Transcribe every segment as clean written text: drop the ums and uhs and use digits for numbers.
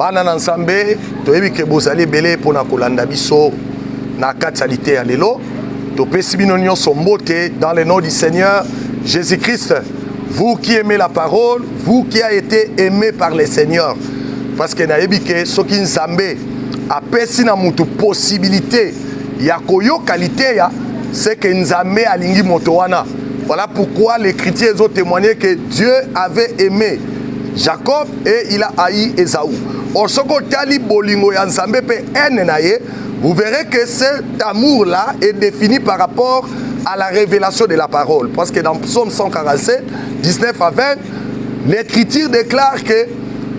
bana na nzambe toyebi ke bozali belé pona kolanda biso na katalité ya lelo topesi bino nyonso mbote dans le nom du Seigneur Jésus-Christ. Vous qui aimez la parole, vous qui avez été aimé par le Seigneur, parce que nayebi ke soki nzambe apesi na mutu possibilité ya koyo qualité ya c'est que nzambe alingi moto wana. Voilà pourquoi l'Écriture ont témoigné que Dieu avait aimé Jacob et il a haï Ésaü. Vous verrez que cet amour-là est défini par rapport à la révélation de la parole. Parce que dans Psaume 147, 19 à 20, l'Écriture déclare que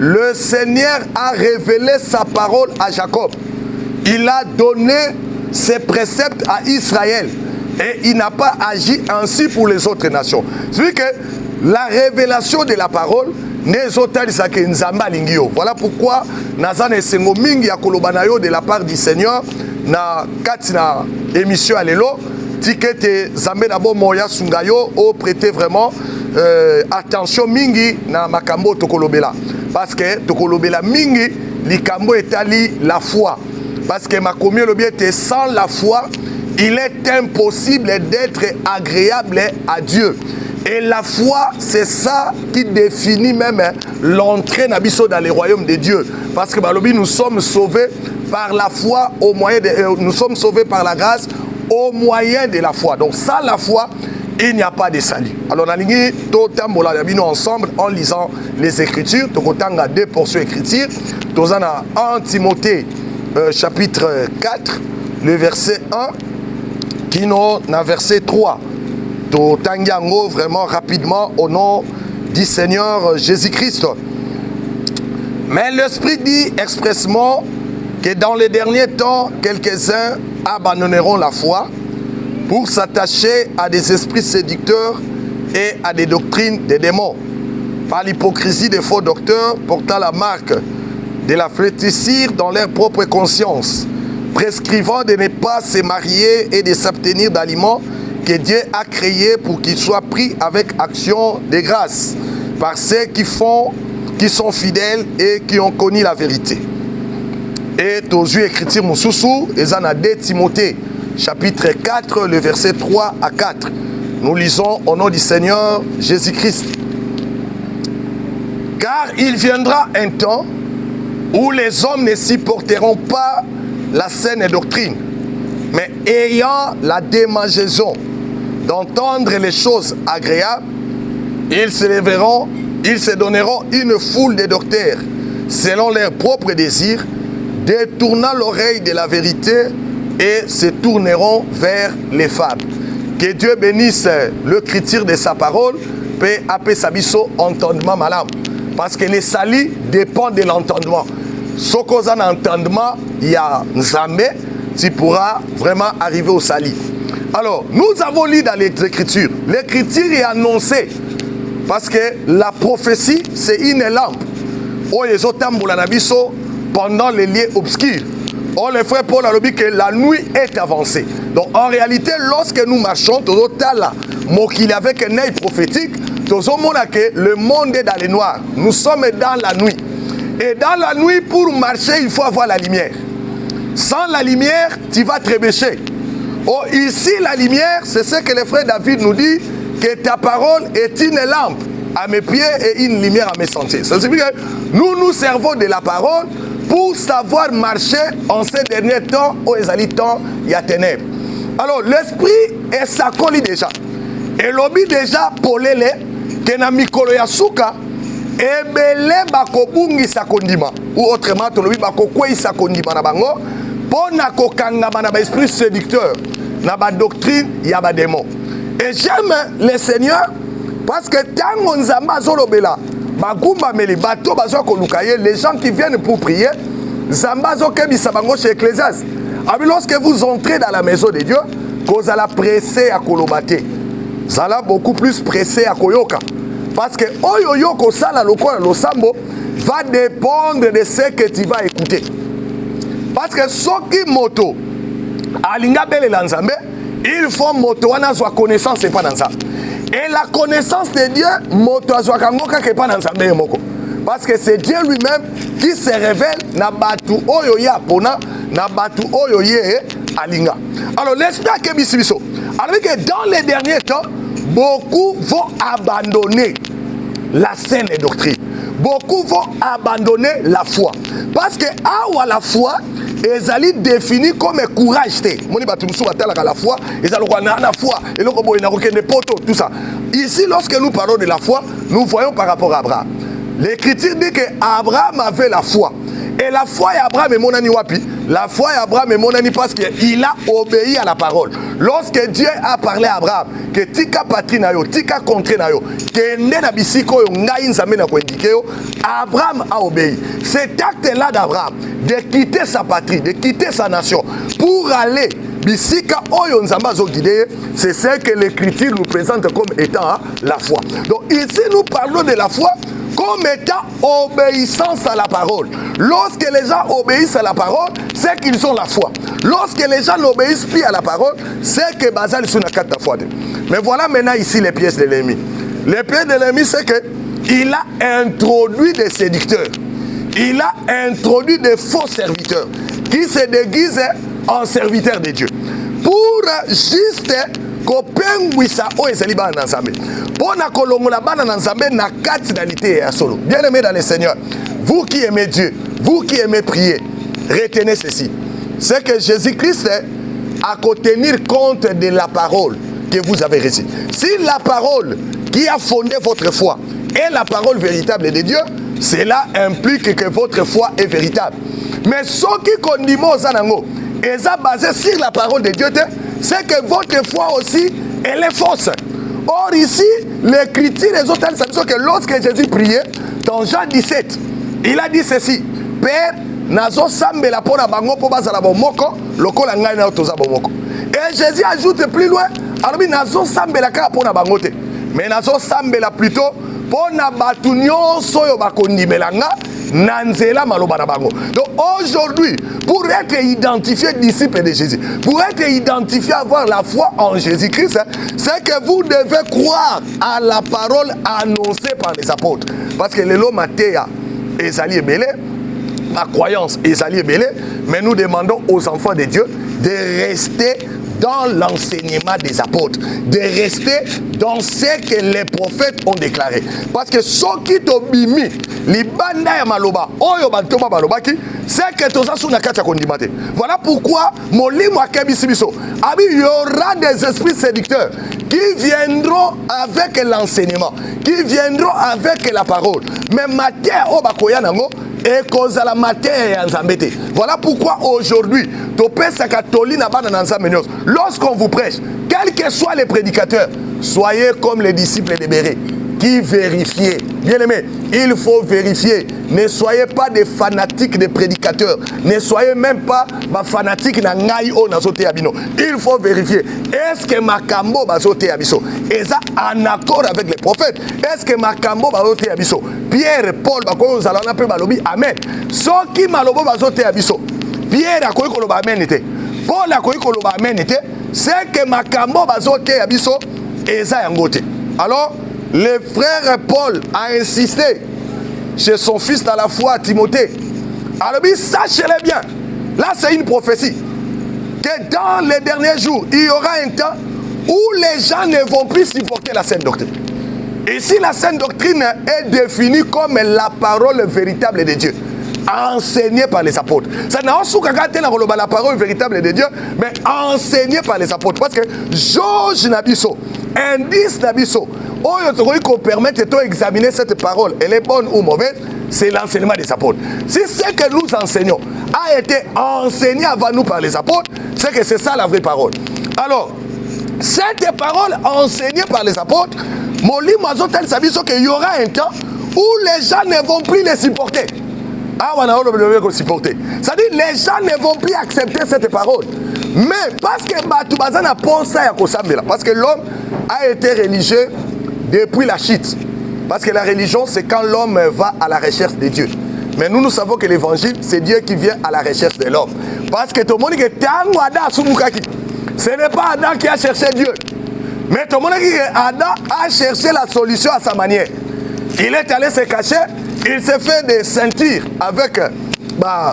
le Seigneur a révélé sa parole à Jacob. Il a donné ses préceptes à Israël. Et il n'a pas agi ainsi pour les autres nations. C'est-à-dire que la révélation de la parole n'est autre que Nzamba Lingio. Voilà pourquoi Nazane Sengo Mingi ya kolobanayo de la part du Seigneur na katina émission alelo tikete Zambe na bo moya sungayo o prêter vraiment attention mingi na makambo tokolobela parce que tokolobela mingi likambo etali la foi parce que makomi lobi était sans la foi il est impossible d'être agréable à Dieu. Et la foi, c'est ça qui définit même l'entrée dans le royaume de Dieu. Parce que nous sommes sauvés par la foi, nous sommes sauvés par la grâce au moyen de la foi. Donc sans la foi, il n'y a pas de salut. Alors nous ensemble en lisant les Écritures. Nous avons deux portions d'écriture. Nous avons 1 Timothée chapitre 4, le verset 1. Qui nous dans verset 3. Tangiango vraiment rapidement au nom du Seigneur Jésus-Christ. Mais l'Esprit dit expressement que dans les derniers temps, quelques-uns abandonneront la foi pour s'attacher à des esprits séducteurs et à des doctrines des démons. Par l'hypocrisie des faux docteurs portant la marque de la flétrissure dans leur propre conscience, prescrivant de ne pas se marier et de s'abstenir d'aliments que Dieu a créés pour qu'ils soient pris avec action de grâce par ceux qui sont fidèles et qui ont connu la vérité. Et aux yeux écriture Moussoussou, et en a 2 Timothée, chapitre 4, le verset 3 à 4. Nous lisons au nom du Seigneur Jésus-Christ. Car il viendra un temps où les hommes ne supporteront pas la saine doctrine, mais ayant la démangeaison d'entendre les choses agréables, ils se lèveront, ils se donneront une foule de docteurs, selon leurs propres désirs, détournant l'oreille de la vérité et se tourneront vers les fables. Que Dieu bénisse l'écriture de sa parole, peut appeler Sabiso entendement malade, parce que les salis dépendent de l'entendement. Ce qu'on a un entendement, il y a Nzambe, tu pourras vraiment arriver au salut. Alors, nous avons lu dans les Écritures. L'Écriture est annoncée parce que la prophétie, c'est une lampe. Oh, les autres pendant les lieux obscurs. Oh, les frères Paul a dit que la nuit est avancée. Donc, en réalité, lorsque nous marchons, qu'il avec un œil prophétique, le monde est dans les noirs. Nous sommes dans la nuit. Et dans la nuit, pour marcher, il faut avoir la lumière. Sans la lumière, tu vas trébucher. Oh, ici, la lumière, c'est ce que le frère David nous dit, que ta parole est une lampe à mes pieds et une lumière à mes sentiers. Ça signifie que nous nous servons de la parole pour savoir marcher en ces derniers temps où il y a ténèbres. Alors, l'esprit est sacré déjà. Et l'objet déjà, pour les que na mikolo ya suka, ebele bakobungi sakondima. Ou autrement, tolobi bakokwei sakondima na bango. Pona kokangama na ba esprit séducteur, na ba doctrine ya ba démon. Et j'aime le Seigneur parce que tango nzamba zolobela, bagumba meli bato bazo kolukaye, les gens qui viennent pour prier, nzamba zo kebisa bango chez Ecclésiaste. Abi lorsque vous entrez dans la maison de Dieu, vous allez presser à kolobate. Vous allez beaucoup plus pressé à koyoka. Parce que oyoyo ko sala lokola losambo va dépendre de ce que tu vas écouter. Parce que soki moto alinga bele lanzambe, il faut moto wana soit connaissance et pas dans ça. Et la connaissance de Dieu, moto azwa kangoka ke pas dans ça moko. Parce que c'est Dieu lui-même qui se révèle na batu oyo ya pona, na batu oyo ye alinga. Alors l'esprit a kebisibiso. Alors que dans les derniers temps, beaucoup vont abandonner la saine doctrine. Beaucoup vont abandonner la foi. Parce que à la foi, ezali défini comme courage. Moni batumusu batala la foi, ezali la foi, et le robot n'a poto, tout ça. Ici, lorsque nous parlons de la foi, nous voyons par rapport à Abraham. L'Écriture dit que Abraham avait la foi. Et la foi d'Abraham est mon ani wapi. La foi d'Abraham est mon ani parce qu'il a obéi à la parole. Lorsque Dieu a parlé à Abraham, que tika patri na yo, tika contre na yo, que nena bisiko yo ngai nzambe na ko indiqué yo, Abraham a obéi. Cet acte-là d'Abraham, de quitter sa patrie, de quitter sa nation, pour aller bisika oyo nzamba zo guider, c'est ce que l'Écriture nous présente comme étant la foi. Donc ici nous parlons de la foi comme étant obéissance à la parole. Lorsque les gens obéissent à la parole, c'est qu'ils ont la foi. Lorsque les gens n'obéissent plus à la parole, c'est que Bazal sont la foi. Mais voilà maintenant ici les pièces de l'ennemi. Les pièces de l'ennemi, c'est qu'il a introduit des séducteurs. Il a introduit des faux serviteurs qui se déguisent en serviteurs de Dieu. Pour juste kopengwisa o ezali bana na Nzambe. Pona kolongola bana na Nzambe na cardinalité ya solo. Bien-aimés dans le Seigneur, vous qui aimez Dieu, vous qui aimez prier, retenez ceci. C'est que Jésus-Christ a qu'à tenir compte de la parole que vous avez reçue. Si la parole qui a fondé votre foi est la parole véritable de Dieu, cela implique que votre foi est véritable. Mais ce qui condiment aux anango est basé sur la parole de Dieu, c'est que votre foi aussi, elle est fausse. Or ici, l'Écriture des autres, c'est que lorsque Jésus priait, dans Jean 17, il a dit ceci: Père, nazo sambe la pona bango po bazala bomoko, lokola ngai na otoza bomoko. Et Jésus ajoute plus loin, alors nazo sambe la ka pona bangote, mais nazo sambe la plutôt pona batunyo soyo bakondimelanga. Donc aujourd'hui, pour être identifié disciple de Jésus, pour être identifié, avoir la foi en Jésus-Christ, c'est que vous devez croire à la parole annoncée par les apôtres. Parce que les lots Mathéa et Zali Belé, ma croyance est Zali Belé, mais nous demandons aux enfants de Dieu de rester dans l'enseignement des apôtres, de rester dans ce que les prophètes ont déclaré. Parce que ce qui t'obimi, libanda ya maloba, oyo bantoma balobaki, c'est que tout ça sous na kati ya kondimate. Voilà pourquoi molimo akebisibiso. Abi il y aura des esprits séducteurs qui viendront avec l'enseignement, qui viendront avec la parole. Mais matière o bakoya nango et cause à la matière nzambete. Voilà pourquoi aujourd'hui, lorsqu'on vous prêche, quels que soient les prédicateurs, soyez comme les disciples de Béré, qui vérifiez. Bien aimé, il faut vérifier. Ne soyez pas des fanatiques des prédicateurs. Ne soyez même pas des fanatiques na ngai o na zote abino. Il faut vérifier. Est-ce que makambo bazote abiso? Est-ce en accord avec les prophètes? Est-ce que makambo bazote abiso? Pierre, Paul, bakoyo zalana pe balobi amen. Soki malobo bazote abiso. Pierre akoyi koloba amen ete. Paul akoyi koloba amen ete. C'est que makambo bazote abiso eza yangote. Alors le frère Paul a insisté chez son fils dans la foi, Timothée. Alors, sachez-le bien, là c'est une prophétie, que dans les derniers jours, il y aura un temps où les gens ne vont plus supporter la saine doctrine. Ici, la saine doctrine est définie comme la parole véritable de Dieu, enseignée par les apôtres. Ça n'a pas la parole véritable de Dieu, mais enseignée par les apôtres. Parce que Georges Nabiso, indice Nabiso, qu'on permette d'examiner cette parole, elle est bonne ou mauvaise, c'est l'enseignement des apôtres. Si ce que nous enseignons a été enseigné avant nous par les apôtres, c'est que c'est ça la vraie parole. Alors, cette parole enseignée par les apôtres, il y aura un temps où les gens ne vont plus les supporter. C'est-à-dire les gens ne vont plus accepter cette parole. Mais parce que l'homme a été religieux depuis la chute. Parce que la religion, c'est quand l'homme va à la recherche de Dieu. Mais nous savons que l'évangile, c'est Dieu qui vient à la recherche de l'homme. Parce que tout le monde ce n'est pas Adam qui a cherché Dieu. Mais tout le monde Adam a cherché la solution à sa manière. Il est allé se cacher Il s'est fait des ceintures avec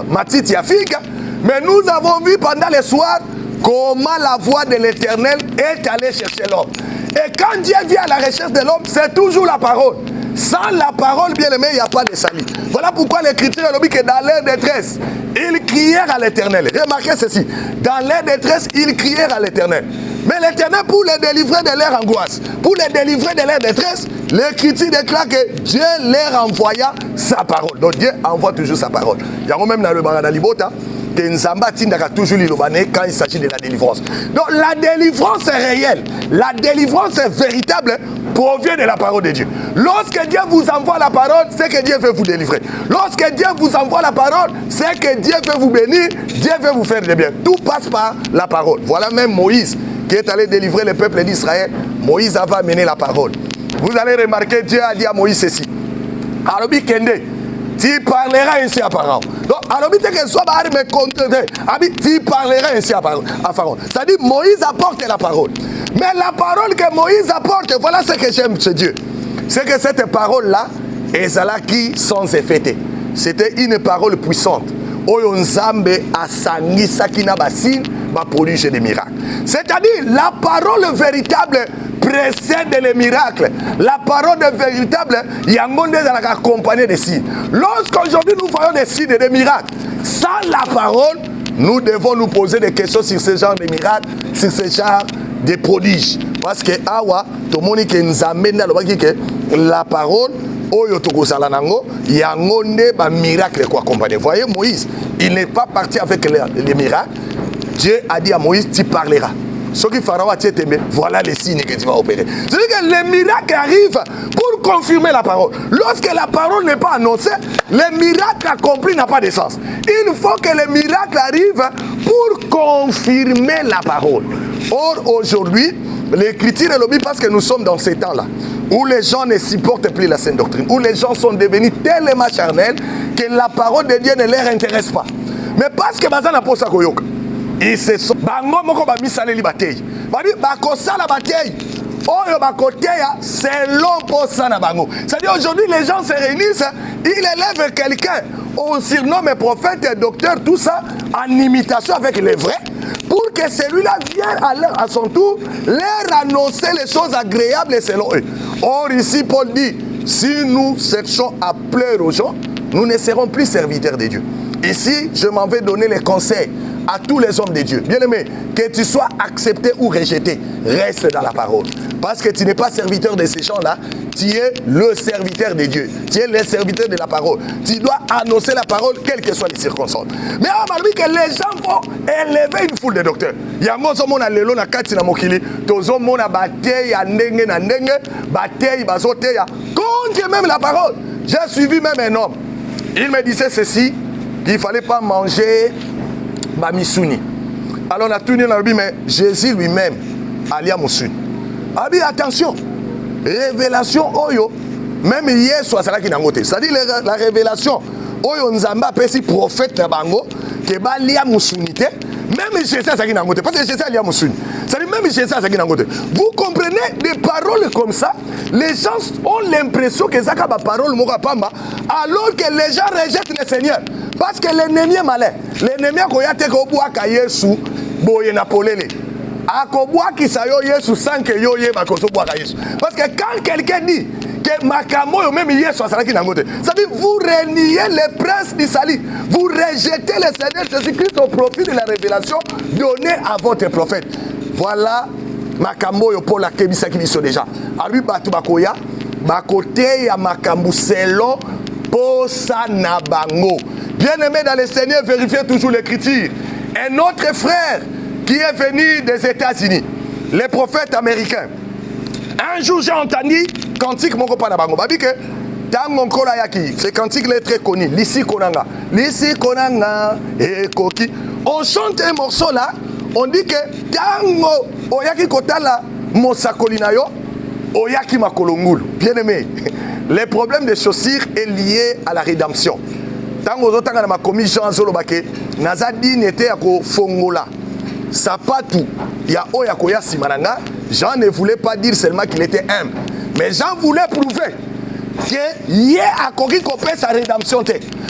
Matiti Yafik. Mais nous avons vu pendant le soir comment la voix de l'Éternel est allée chercher l'homme. Et quand Dieu vient à la recherche de l'homme, c'est toujours la parole. Sans la parole, bien aimé, il n'y a pas de salut. Voilà pourquoi l'Écriture dit que dans leur détresse, ils crièrent à l'Éternel. Remarquez ceci. Dans leur détresse, ils crièrent à l'Éternel. Mais l'Éternel, pour les délivrer de leur angoisse, pour les délivrer de leur détresse, l'Écriture déclare que Dieu leur envoya sa parole. Donc Dieu envoie toujours sa parole. Il y a même dans le Baradalibota que Nzamba tindaka toujours l'ilobane quand il s'agit de la délivrance. Donc la délivrance est réelle. La délivrance est véritable, provient de la parole de Dieu. Lorsque Dieu vous envoie la parole, c'est que Dieu veut vous délivrer. Lorsque Dieu vous envoie la parole, c'est que Dieu veut vous bénir, Dieu veut vous faire du bien. Tout passe par la parole. Voilà même Moïse qui est allé délivrer le peuple d'Israël. Moïse avait amené la parole. Vous allez remarquer, Dieu a dit à Moïse ceci. Arabi Kende, tu parleras ainsi à Pharaon. Donc, Arabi que soit me contenter. Tu parleras ainsi à Pharaon. C'est-à-dire, Moïse apporte la parole. Mais la parole que Moïse apporte, voilà ce que j'aime chez Dieu. C'est que cette parole-là, ezalaki sans effet. C'était une parole puissante. Oyo Nzambe asangisaki na basine ba produire des miracles. C'est-à-dire la parole véritable précède les miracles. La parole véritable yangonde est accompagnée des signes. Lorsqu'aujourd'hui nous voyons des signes et des miracles, sans la parole, nous devons nous poser des questions sur ce genre de miracles, sur ce genre de prodiges. Parce que awa tout le monde qui nous amène que la parole oyo tokozala nango yango nde ba miracle quoi accompagner. Voyez Moïse, il n'est pas parti avec les miracles. Dieu a dit à Moïse, tu parleras. Ce qui Pharaon a dit, voilà les signes que tu vas opérer. C'est-à-dire que les miracles arrivent pour confirmer la parole. Lorsque la parole n'est pas annoncée, les miracles accomplis n'ont pas de sens. Il faut que les miracles arrivent pour confirmer la parole. Or, aujourd'hui, l'Écriture est lobby parce que nous sommes dans ces temps-là où les gens ne supportent plus la sainte doctrine, où les gens sont devenus tellement charnels que la parole de Dieu ne leur intéresse pas. Mais parce que Bazan n'a pas ça koyoka, ils se sont bango moko ba misaleli batei. Ba di ba kosala batei. Oyo ba koteya selon posa na bango. C'est-à-dire aujourd'hui les gens se réunissent, ils élèvent quelqu'un, on surnomme prophète, docteur, tout ça en imitation avec les vrais, pour que celui-là vienne à son tour leur annoncer les choses agréables selon eux. Or ici Paul dit, si nous cherchons à plaire aux gens, nous ne serons plus serviteurs de Dieu. Ici, je m'en vais donner les conseils à tous les hommes de Dieu. Bien-aimé, que tu sois accepté ou rejeté, reste dans la parole. Parce que tu n'es pas serviteur de ces gens-là, tu es le serviteur de Dieu. Tu es le serviteur de la parole. Tu dois annoncer la parole, quelles que soient les circonstances. Mais on m'a dit que les gens vont élever une foule de docteurs. Il y a un monde qui lelo na kati na mokili, tozo mona batei ya ndenge na ndenge, batei bazote ya contre même la parole. J'ai suivi même un homme. Il me disait ceci, qu'il ne fallait pas manger Bamisuni. Alors on a tourné dans le but, mais Jésus lui-même, Alia Moussuni. Abi, attention, révélation Oyo, même hier soit ça qui n'a ngoté. C'est-à-dire la révélation Oyo Nzamba pesi prophète na bango, que ba Alia Moussuni, même Jésus ça qui n'a ngoté. Parce que Jésus Alia Moussuni. C'est-à-dire même Jésus ça qui n'a ngoté. Vous comprenez des paroles comme ça, les gens ont l'impression que ça ba parole moka pamba, alors que les gens rejettent le Seigneur. Parce que l'ennemi est malin. L'ennemi a koyate ko boaka Yesu boye na polele. Akobwa ki sayo Yesu sans que yo ye bakoso boaka Yesu. Parce que quand quelqu'un dit que makamo yo même Yesu asalaki nangote, ça dit vous reniez le prince du salut. Vous rejetez le Seigneur Jésus-Christ au profit de la révélation donnée à votre prophète. Voilà makambo yo pour la kebisa ki biso déjà. Alui batu bakoya bakote ya makambu selon posa na bango. Bien-aimé dans le Seigneur, vérifiez toujours l'écriture. Un autre frère qui est venu des États-Unis, les prophètes américains. Un jour, j'ai entendu cantique mon copain Nabango. Babi que Tangon Kola Yaki, ce cantique est très connu. Lissi Konanga. Lissi Konanga et Koki. On chante un morceau là, on dit que Tango Oyaki Kotala Mosakolinayo Oyaki Makolongul. Bien-aimé, le problème des chaussures est lié à la rédemption. Tant que vous avez commis Jean Zolobake, Nazadi n'était à Fongola. Ça pas tout. Il y a Oyakoya Simananga. Jean ne voulait pas dire seulement qu'il était humble. Mais Jean voulait prouver que y a à Kogi Kopé sa rédemption.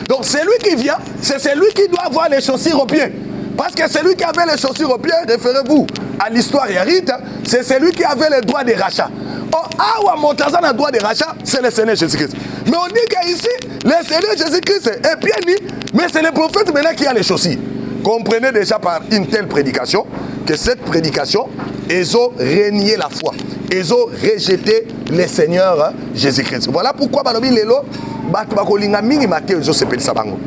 Donc c'est lui qui vient, c'est celui qui doit avoir les chaussures aux pieds. Parce que celui qui avait les chaussures aux pieds, référez-vous à l'histoire Yarite, c'est celui qui avait le droit de rachat. Oh, Awa Montazan a droit de rachat, c'est le Seigneur Jésus-Christ. Mais on dit qu'ici, le Seigneur Jésus-Christ est bien dit, mais c'est le prophète maintenant qui a les chaussures. Comprenez déjà par une telle prédication que cette prédication, ils ont renié la foi. Ils ont rejeté le Seigneur Jésus-Christ. Voilà pourquoi Balobi Lelo, Batubakolinga Mingi Mateo, ils ont sepelé Sabango.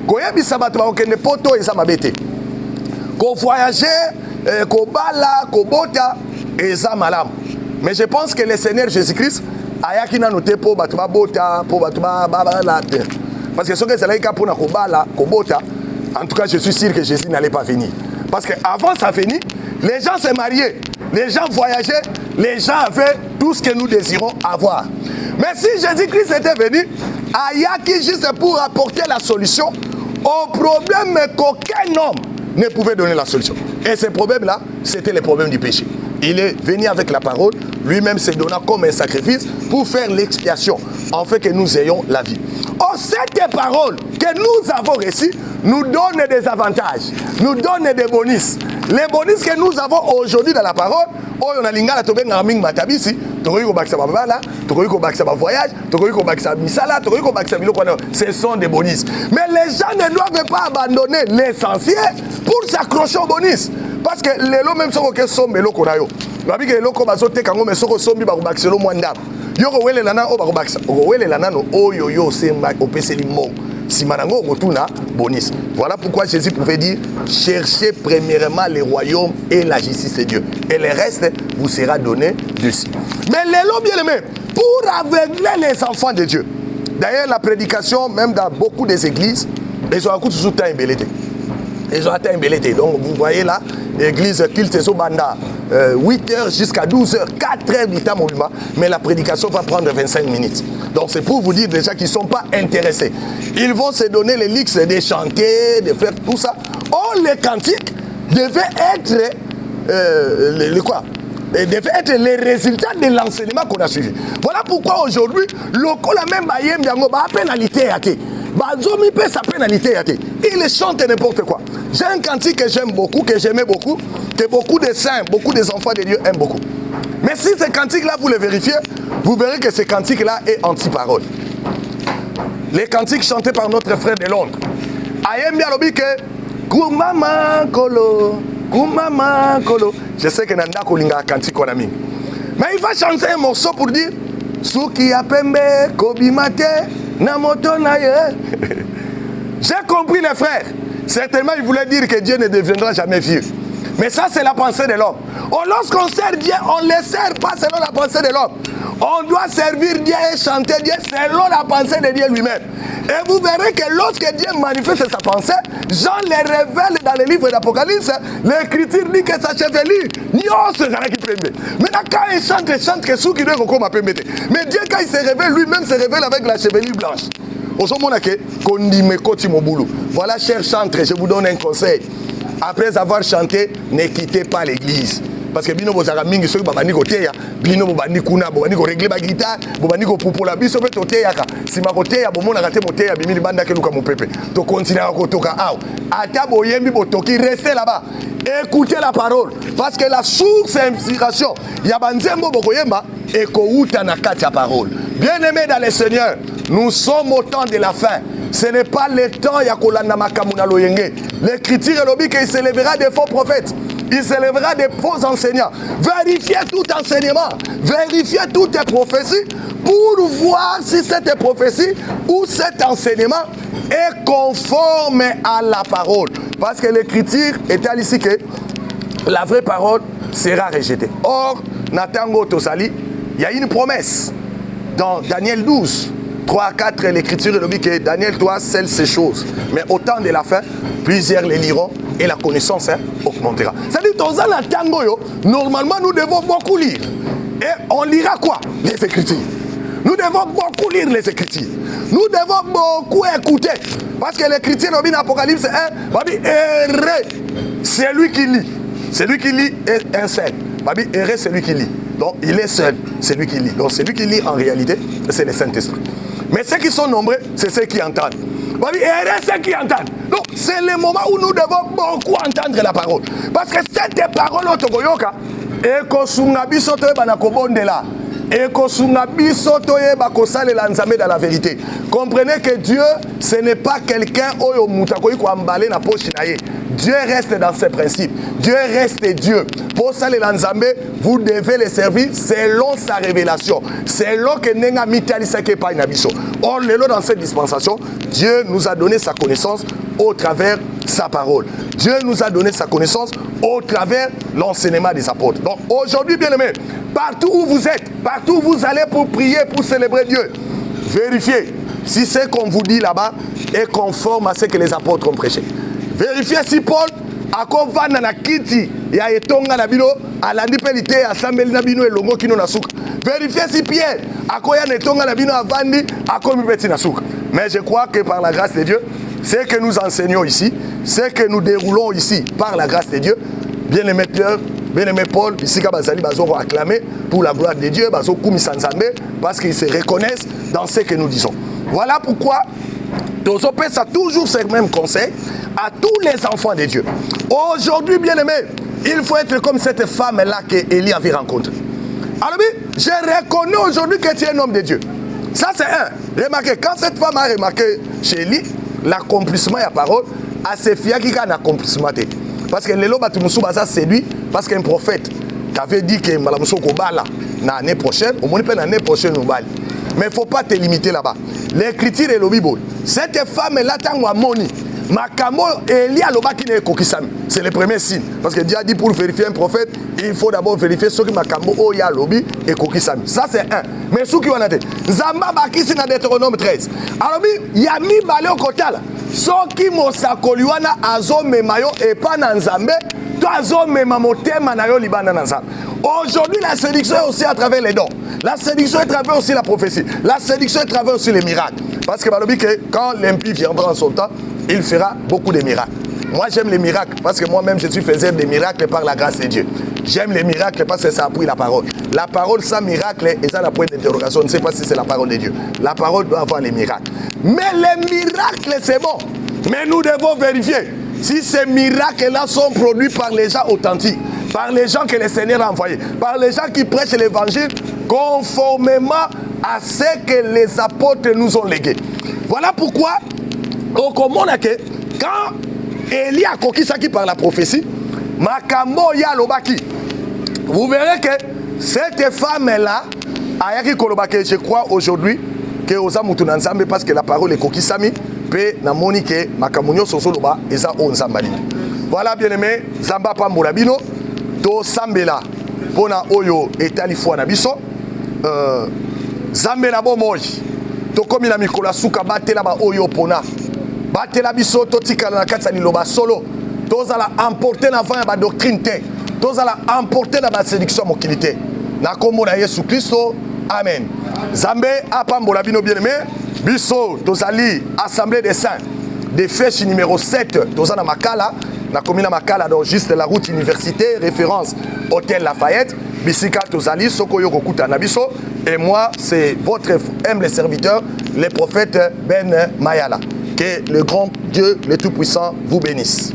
Koyebi Sabato Bakende Poto et Samabete. Ko voyager, ko bala, ko bota, et ça malam. Mais je pense que le Seigneur Jésus-Christ a qui n'a noté pour Batuba bota, pour Batuba babala. Parce que ce que c'est là pour na ko bala, ko bota. En tout cas, je suis sûr que Jésus n'allait pas venir. Parce qu'avant sa venue, les gens se mariaient, les gens voyageaient, les gens avaient tout ce que nous désirons avoir. Mais si Jésus-Christ était venu, Ayaki juste pour apporter la solution au problème qu'aucun homme ne pouvait donner la solution. Et ce problème-là, c'était le problème du péché. Il est venu avec la parole, lui-même se donnant comme un sacrifice pour faire l'expiation, en fait que nous ayons la vie. Or, cette parole que nous avons reçue nous donne des avantages, nous donne des bonus. Les bonus que nous avons aujourd'hui dans la parole, on a lingala tobe ngaming matabisi, tokoyi ko bakisa babala, tokoyi ko bakisa voyage, tokoyi ko bakisa misala, tokoyi ko bakisa biloko na, ce sont des bonus. Mais les gens ne doivent pas abandonner l'essentiel pour s'accrocher aux bonus. Parce que les lots même sont que sont meloko na yo. Babi que loko bazote kango mais soko sombi ba bakisa lo mwanda. Yo ko wele lana o ba bakisa. O wele lana no o yo yo semba opeseli mo. Simanango retourna bonus. Voilà pourquoi Jésus pouvait dire cherchez premièrement le royaume et la justice de Dieu. Et le reste vous sera donné dessus. Mais les lots bien aimés, pour aveugler les enfants de Dieu. D'ailleurs, la prédication, même dans beaucoup des églises, ils ont un coup de soutien embelleté. Ils ont atteint embelleté. Donc vous voyez là, l'église culte Banda, 8h jusqu'à 12h, 4h du temps mouvement, mais la prédication va prendre 25 minutes. Donc c'est pour vous dire déjà qu'ils ne sont pas intéressés. Ils vont se donner les luxes de chanter, de faire tout ça. Or, les cantiques devaient être devaient être les résultats de l'enseignement qu'on a suivi. Voilà pourquoi aujourd'hui, le même bayem yango ba pénalité yate. Bazomi peut sa pénalité yate. Il chante n'importe quoi. J'ai un cantique que j'aime beaucoup, que j'aimais beaucoup, que beaucoup de saints, beaucoup des enfants de Dieu aiment beaucoup. Mais si ce cantique-là, vous le vérifiez, vous verrez que ce cantique-là est anti-parole. Les cantiques chantés par notre frère de Londres. Ayem Bialobi que Kumama Kolo, Kumama Kolo. Je sais que Nanda Kolinga cantique on a mis. Mais il va chanter un morceau pour dire Suki Apembe Kobimate Namoto Naye. J'ai compris les frères. Certainement, il voulait dire que Dieu ne deviendra jamais vieux. Mais ça, c'est la pensée de l'homme. Lorsqu'on sert Dieu, on ne le sert pas selon la pensée de l'homme. On doit servir Dieu et chanter Dieu selon la pensée de Dieu lui-même. Et vous verrez que lorsque Dieu manifeste sa pensée, Jean le révèle dans le livre d'Apocalypse, l'écriture dit que sa chevelure, maintenant quand il chante que ceux qui doivent encore m'appeler. Mais Dieu, quand il se révèle, lui-même se révèle avec la chevelure blanche. Voilà, chers chantres, je vous donne un conseil. Après avoir chanté, ne quittez pas l'église. Parce que bino bozaka mingi soki babandi koteya bino bobandi kuna bobandi ko régler ba guitare bobandi ko popola biso pe toteya ka sima koteya bomona ka te moteya bimili banda ke luka mopepe to continuer ko toka aw ata boyembi botoki restez là-bas écoutez la parole parce que la source d'inspiration ya banzembo bokoyemba et ko uta na kati ya parole. Bien-aimés dans le Seigneur, nous sommes au temps de la fin. Ce n'est pas le temps ya kolanda makamuna loyenge. L'écriture est lobby qu'il s'élèvera des faux prophètes. Il s'élèvera des faux enseignants. Vérifiez tout enseignement. Vérifiez toutes les prophéties pour voir si cette prophétie ou cet enseignement est conforme à la parole. Parce que l'écriture est ici que la vraie parole sera rejetée. Or, Natango Tosali, il y a une promesse dans Daniel 12. 3 à 4, l'écriture dit que Daniel doit scelle ces choses. Mais au temps de la fin, plusieurs les liront et la connaissance augmentera. C'est-à-dire, dans la tango, normalement, nous devons beaucoup lire. Et on lira quoi? Les Écritures. Nous devons beaucoup lire les Écritures. Nous devons beaucoup écouter. Parce que l'Écriture, dans l'Apocalypse 1, c'est lui qui lit. Celui qui lit est un seul. C'est lui qui lit. Donc il est seul, c'est lui qui lit. Donc celui qui lit en réalité, c'est le Saint-Esprit. Mais ceux qui sont nombreux, c'est ceux qui entendent. Et ceux qui entendent. Donc c'est le moment où nous devons beaucoup entendre la parole. Parce que cette parole, et dans la vérité. Comprenez que Dieu, ce n'est pas quelqu'un Dieu reste dans ses principes. Dieu reste Dieu. Pour ça, les Lanzambe, vous devez les servir selon sa révélation. Selon que Nenga Mitalisa Kepa Inabiso. Or, dans cette dispensation, Dieu nous a donné sa connaissance au travers sa parole. Dieu nous a donné sa connaissance au travers l'enseignement des apôtres. Donc, aujourd'hui, bien aimés, partout où vous êtes, partout où vous allez pour prier, pour célébrer Dieu, vérifiez si ce qu'on vous dit là-bas est conforme à ce que les apôtres ont prêché. Vérifiez si Paul a convaincu na kiti ya etonga na bino alandi pelite asambeli na bino elongo kino na suka. Vérifiez si Pierre a koya na etonga na bino avandi akomi beti na suka. Mais je crois que par la grâce de Dieu, ce que nous enseignons ici, ce que nous déroulons ici par la grâce de Dieu, bien aimé Pierre, bien aimé Paul, ici Kabazali bazo acclamé pour la gloire de Dieu, bazo kumi sanzambe parce qu'ils se reconnaissent dans ce que nous disons. Voilà pourquoi nous ça toujours ce même conseil à tous les enfants de Dieu. Aujourd'hui, bien aimé, il faut être comme cette femme-là qu'Élie avait rencontrée. Alors, je reconnais aujourd'hui que tu es un homme de Dieu. Ça, c'est un. Remarquez, quand cette femme a remarqué chez Élie l'accomplissement de la parole, à ses filles qui a un accomplissement. Parce que les lois ça séduit, parce qu'un prophète qui avait dit que Malamuso Kobala l'année prochaine, au moins l'année prochaine, nous balles. Mais il ne faut pas te limiter là-bas. L'écriture est le Bible. Cette femme-là, tant moni. Makamo Elia Lobaki ne kokisami. C'est le premier signe. Parce que Dieu a dit pour vérifier un prophète, il faut d'abord vérifier ce que Makamo Oya Lobi et kokisami. Ça c'est un. Mais ce qui on a dit, Zamba Bakisi na Deutéronome 13. Alors Yami Bale au Kotala. Ce qui mosakoliwana azo memayo et pas nanzambe, to azo memamotema na yo libana nanzambe. Aujourd'hui, la séduction est aussi à travers les dons. La séduction est à travers aussi la prophétie. La séduction est à travers aussi les miracles. Parce que quand l'impie viendra en son temps, il fera beaucoup de miracles. Moi, j'aime les miracles parce que moi-même, je suis faiseur des miracles par la grâce de Dieu. J'aime les miracles parce que ça appuie la parole. La parole sans miracle, et ça, la point d'interrogation, on ne sait pas si c'est la parole de Dieu. La parole doit avoir les miracles. Mais les miracles, c'est bon. Mais nous devons vérifier si ces miracles-là sont produits par les gens authentiques, par les gens que le Seigneur a envoyés, par les gens qui prêchent l'évangile conformément à ce que les apôtres nous ont légué. Voilà pourquoi on comprend que quand Élie a conquis ça qui par la prophétie, Makambo ya lobaki, vous verrez que cette femme-là, ayaki kolobaki, je crois aujourd'hui que oza mutu na nzambe parce que la parole est kokisami pe na moni ke makamunyo soso loba eza o nzambali. Voilà bien aimé, zamba pambola bino to sambela pona oyo etali fwa na biso zambe na bomoji to komi na mikolo suka batela ba oyo pona batela biso to tikala na kati ya liloba solo tozala emporter na vent ya ba doctrine te tozala emporter na ba séduction mokili te na kombo na Yesu Kristo amen. Zambe apambola bino bien aimé biso tozali assemblée des saints des fêches numéro 7 tozana makala na komina makala dans juste la route université référence hôtel Lafayette bisika tozali sokoyo kokuta na biso et moi c'est votre humble serviteur le prophète Ben Mayala. Que le grand Dieu le Tout-Puissant vous bénisse.